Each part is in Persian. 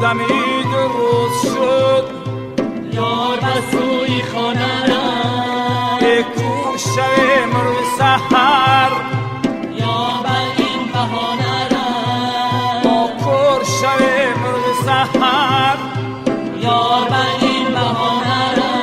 صبحدمی درست شد یار بر سوی خانه رفت ای کور شب مرغ سحر یار بر این بهانه رفت با کور شب مرغ سحر یار بر این بهانه رفت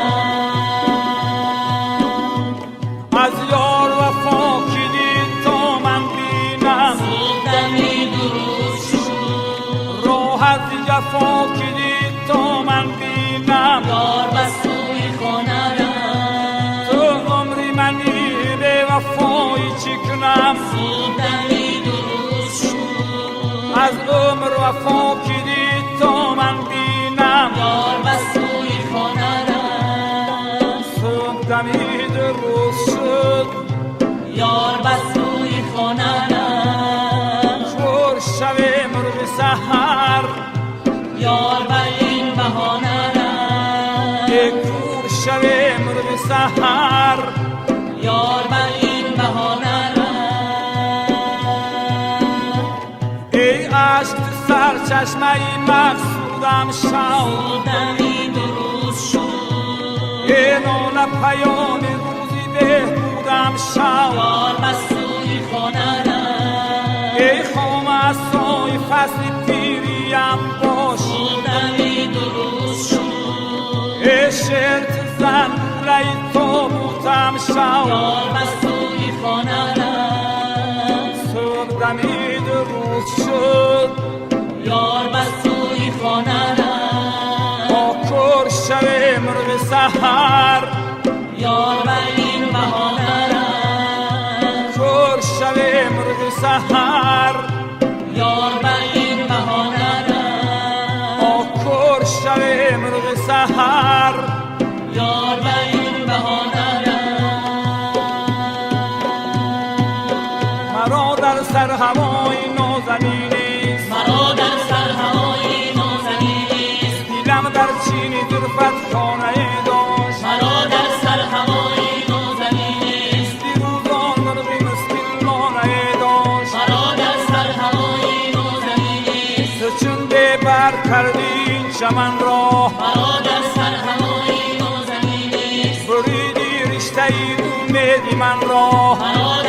از یار وفا کی دید تا من بینم صبحدمی درست شد راه از جفا کی دید تا من بینم یار بر سوی خانه رفت تو عمری منی به وفایی چی کنم صبحدمی درست شد از عمر وفا کی دید تا من بینم یار بر سوی خانه رفت صبحدمی درست شد یار بر سوی خانه رفت کور شب مرغ سحر یار بر این بهانه رفت ای کور شب مرغ سحر یار بر این بهانه رفت ای عشق سرچشمه مقصودم شو صبحدمی درست شد ای ناله پیام روزی بهبودم شو یار بر سوی خانه رفت ای خام از سای فصل پیریم باش صبحدمی درست شد ای شرط زن لای تابوتم شو یار بر سوی خانه رفت صبحدمی درست شد یار بر سوی خانه رفت با کور شب مرغ سحر یار بر این بهانه رفت کور شب مرغ سحر یار بر این بهانه رفت با کور شب مرغ سحر یار بر این بهانه رفت مرا در سر هوای نازنینیست مرا در سر هوای نازنینیست دیلم در چینی درفت خانه داشت مرا در سر هوای نازنینیست دیروزان مرغی مسکینانه داشت مرا در سر هوای نازنینیست تو چون ببر کردی این چمن را مرا در سر هوای نازنینیست بریدی رشته ای امیدی من را مرا